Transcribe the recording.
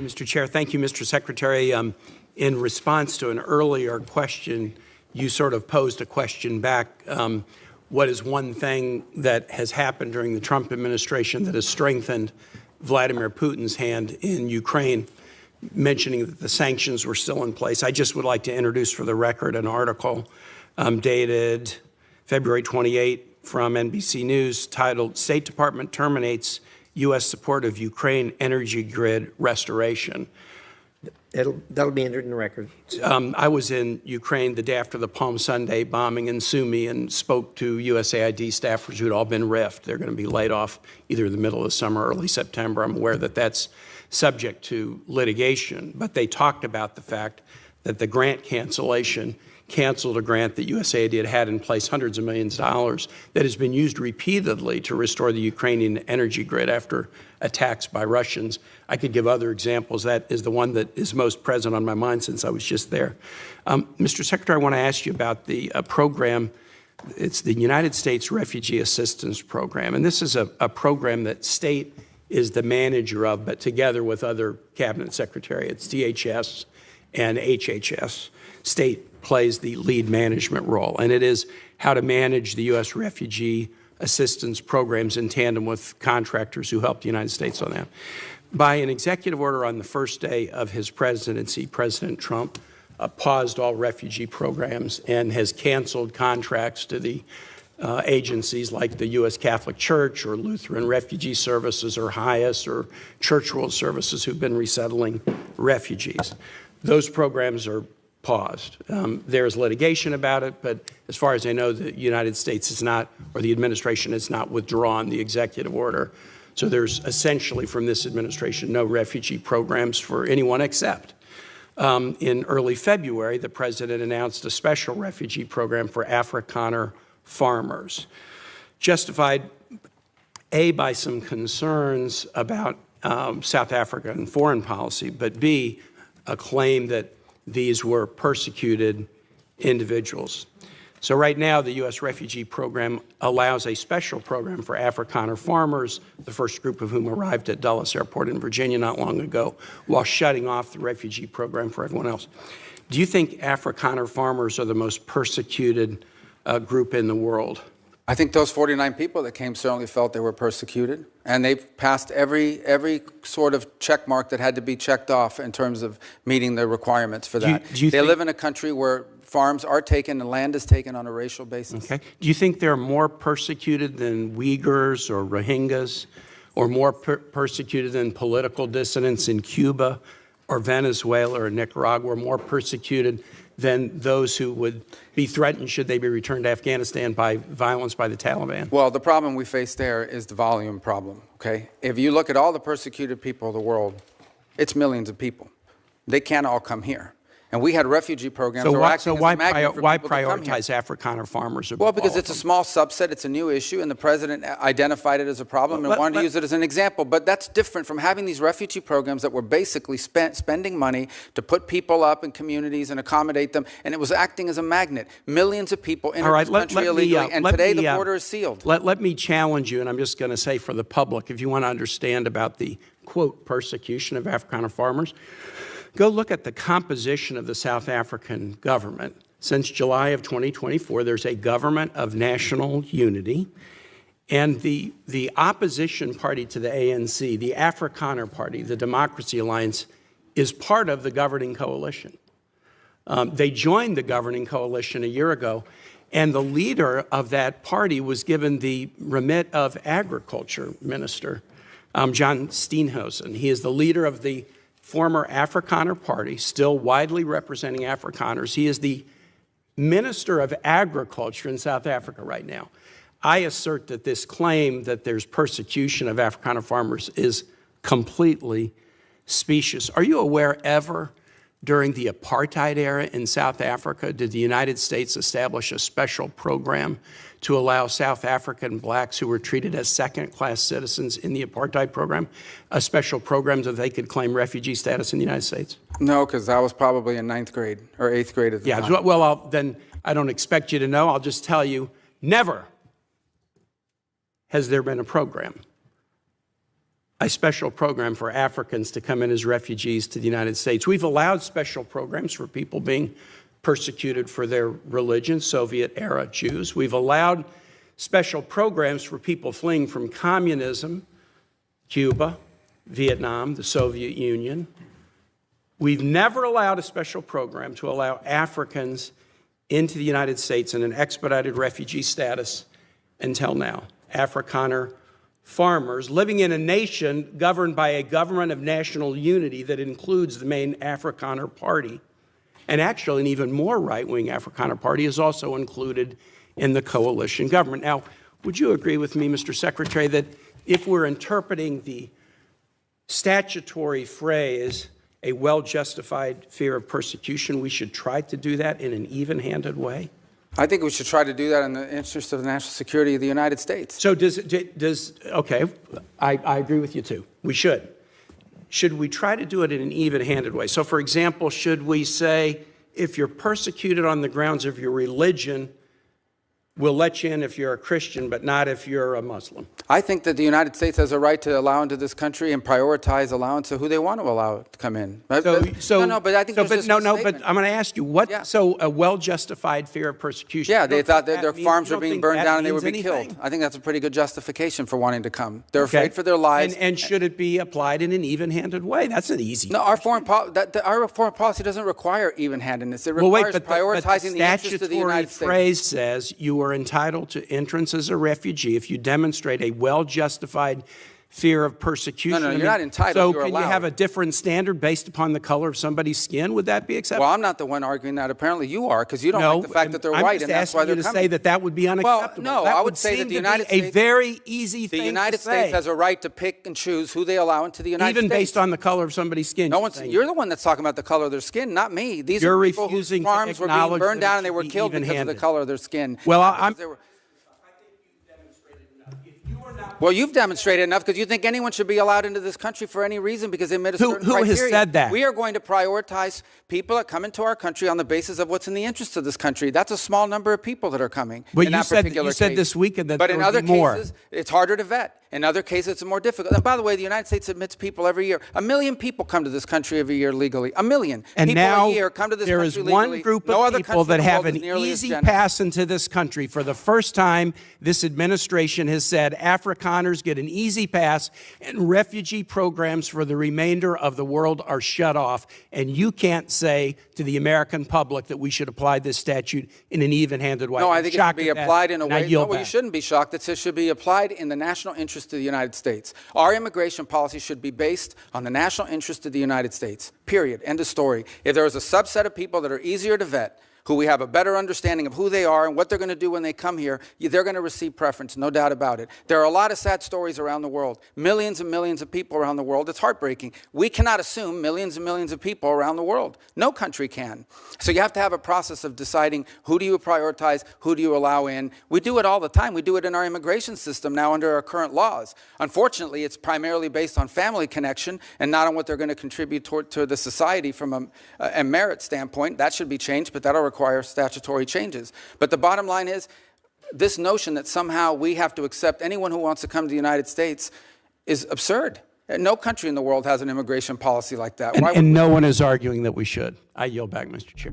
Mr. Chair. Thank you, Mr. Secretary. In response to an earlier question, you sort of posed a question back. What is one thing that has happened during the Trump administration that has strengthened Vladimir Putin's hand in Ukraine, mentioning that the sanctions were still in place? I just would like to introduce for the record an article dated February 28 from NBC News titled, State Department Terminates U.S. Support of Ukraine Energy Grid Restoration. That'll be entered in the record. I was in Ukraine the day after the Palm Sunday bombing in Sumy and spoke to USAID staffers who'd all been riffed. They're going to be laid off either in the middle of the summer or early September. I'm aware that that's subject to litigation, but they talked about the fact that the grant cancellation canceled a grant that USAID had in place, hundreds of millions of dollars, that has been used repeatedly to restore the Ukrainian energy grid after attacks by Russians. I could give other examples. That is the one that is most present on my mind since I was just there. Mr. Secretary, I want to ask you about the program. It's the United States Refugee Assistance Program, and this is a program that state is the manager of, but together with other cabinet secretariats, DHS and HHS, state plays the lead management role, and it is how to manage the U.S. refugee assistance programs in tandem with contractors who help the United States on that. By an executive order on the first day of his presidency, President Trump paused all refugee programs and has canceled contracts to the agencies like the U.S. Catholic Church or Lutheran Refugee Services or HIAS or Church World Services who've been resettling refugees. Those programs are paused. There's litigation about it, but as far as I know, the United States is not, or the administration has not withdrawn the executive order. So there's essentially from this administration no refugee programs for anyone except. In early February, the president announced a special refugee program for Afrikaner farmers, justified A, by some concerns about South African foreign policy, but B, a claim that these were persecuted individuals. So right now, the U.S. refugee program allows a special program for Afrikaner farmers, the first group of whom arrived at Dulles Airport in Virginia not long ago, while shutting off the refugee program for everyone else. Do you think Afrikaner farmers are the most persecuted group in the world? I think those 49 people that came certainly felt they were persecuted, and they've passed every sort of check mark that had to be checked off in terms of meeting the requirements for that. They live in a country where farms are taken and land is taken on a racial basis. Okay. Do you think they're more persecuted than Uyghurs or Rohingyas, or more persecuted than political dissidents in Cuba or Venezuela or Nicaragua, or more persecuted than those who would be threatened should they be returned to Afghanistan by violence by the Taliban? Well, the problem we face there is the volume problem, okay? If you look at all the persecuted people of the world, it's millions of people. They can't all come here. And we had refugee programs. So why prioritize Afrikaner farmers? Well, because it's a small subset, it's a new issue, and the president identified it as a problem and wanted to use it as an example. But that's different from having these refugee programs that were basically spending money to put people up in communities and accommodate them, and it was acting as a magnet. Millions of people in this country illegally, and today the border is sealed. Let me challenge you, and I'm just going to say for the public, if you want to understand about the, quote, persecution of Afrikaner farmers, go look at the composition of the South African government. Since July of 2024, there's a government of national unity, and the opposition party to the ANC, the Afrikaner Party, the Democracy Alliance, is part of the governing coalition. They joined the governing coalition a year ago, and the leader of that party was given the remit of Agriculture Minister, John Steenhuisen. He is the leader of the former Afrikaner Party, still widely representing Afrikaners. He is the Minister of Agriculture in South Africa right now. I assert that this claim that there's persecution of Afrikaner farmers is completely specious. Are you aware ever during the apartheid era in South Africa, did the United States establish a special program to allow South African blacks who were treated as second-class citizens in the apartheid program, a special program so they could claim refugee status in the United States? No, because I was probably in 9th grade or 8th grade at the time. Yeah, well, then I don't expect you to know. I'll just tell you, never has there been a program a special program for Africans to come in as refugees to the United States. We've allowed special programs for people being persecuted for their religion, Soviet-era Jews. We've allowed special programs for people fleeing from communism, Cuba, Vietnam, the Soviet Union. We've never allowed a special program to allow Africans into the United States in an expedited refugee status until now. Afrikaner farmers living in a nation governed by a government of national unity that includes the main Afrikaner party. And actually, an even more right-wing Afrikaner party is also included in the coalition government. Now, would you agree with me, Mr. Secretary, that if we're interpreting the statutory phrase, a well-justified fear of persecution, we should try to do that in an even-handed way? I think we should try to do that in the interest of the national security of the United States. So okay, I agree with you too. We should. Should we try to do it in an even-handed way? So, for example, should we say, if you're persecuted on the grounds of your religion, we'll let you in if you're a Christian, but not if you're a Muslim? I think that the United States has a right to allow into this country and prioritize allowance of who they want to allow to come in. But I think there's this but I'm misstatement. going to ask you, what, Yeah. so a well-justified fear of persecution? Yeah, You they don't thought think that their means- farms you were don't being think burned that down and they means would be anything? killed. I think that's a pretty good justification for wanting to come. They're Okay. afraid for their lives. And should it be applied in an even-handed way? That's an easy. No, our foreign policy doesn't require even-handedness. It Well, wait, requires but prioritizing the interest of the statutory United States. phrase says you are entitled to entrance as a refugee if you demonstrate a well-justified fear of persecution. No, I you're mean, not entitled, So you're can you allowed. have a different standard based upon the color of somebody's skin? Would that be acceptable? Well, I'm not the one arguing that. Apparently you are, because you don't No, like the fact that they're I'm white, just and that's why asking they're you to coming. say that that would be unacceptable. no, That I would say that seem the to United be a States- very easy The thing United to States say. has a right to pick and choose who they allow into the United Even States. based on the color of somebody's skin. No one's, you're the one that's talking about the color of their skin, not me. These You're are people whose refusing to farms were being acknowledge burned that it down and they should were be killed because of the even-handed. color of their skin. Well, Not I'm. because they were- Well, you've demonstrated enough because you think anyone should be allowed into this country for any reason because they met a certain Who criteria. has said that? We are going to prioritize people that come into our country on the basis of what's in the interest of this country. That's a small number of people that are coming. Well, in you that said particular you said case. this weekend that but there in would other be more. cases, it's harder to vet. In other cases, it's more difficult. And by the way, the United States admits people every year. 1 million people come to this country every year legally. 1 million And people now a year come to this there country is one legally. group No of other people country that in the have world is an nearly as easy generous. pass into this country. For the first time, this administration has said Afrikaners get an easy pass and refugee programs for the remainder of the world are shut off. And you can't say to the American public that we should apply this statute in an even-handed way. No, I I'm think it should shocked be at that, applied in a and I way. yield No, well, you back. shouldn't be shocked. It should be applied in the national interest of the United States. Our immigration policy should be based on the national interest of the United States. Period. End of story. If there is a subset of people that are easier to vet, who we have a better understanding of who they are and what they're going to do when they come here, they're going to receive preference, no doubt about it. There are a lot of sad stories around the world, millions and millions of people around the world. It's heartbreaking. We cannot assume millions and millions of people around the world. No country can. So you have to have a process of deciding who do you prioritize, who do you allow in. We do it all the time. We do it in our immigration system now under our current laws. Unfortunately, it's primarily based on family connection and not on what they're going to contribute to the society from a merit standpoint. That should be changed, but that'll require statutory changes. But the bottom line is, this notion that somehow we have to accept anyone who wants to come to the United States is absurd. No country in the world has an immigration policy like that. And no one is arguing that we should. I yield back, Mr. Chair.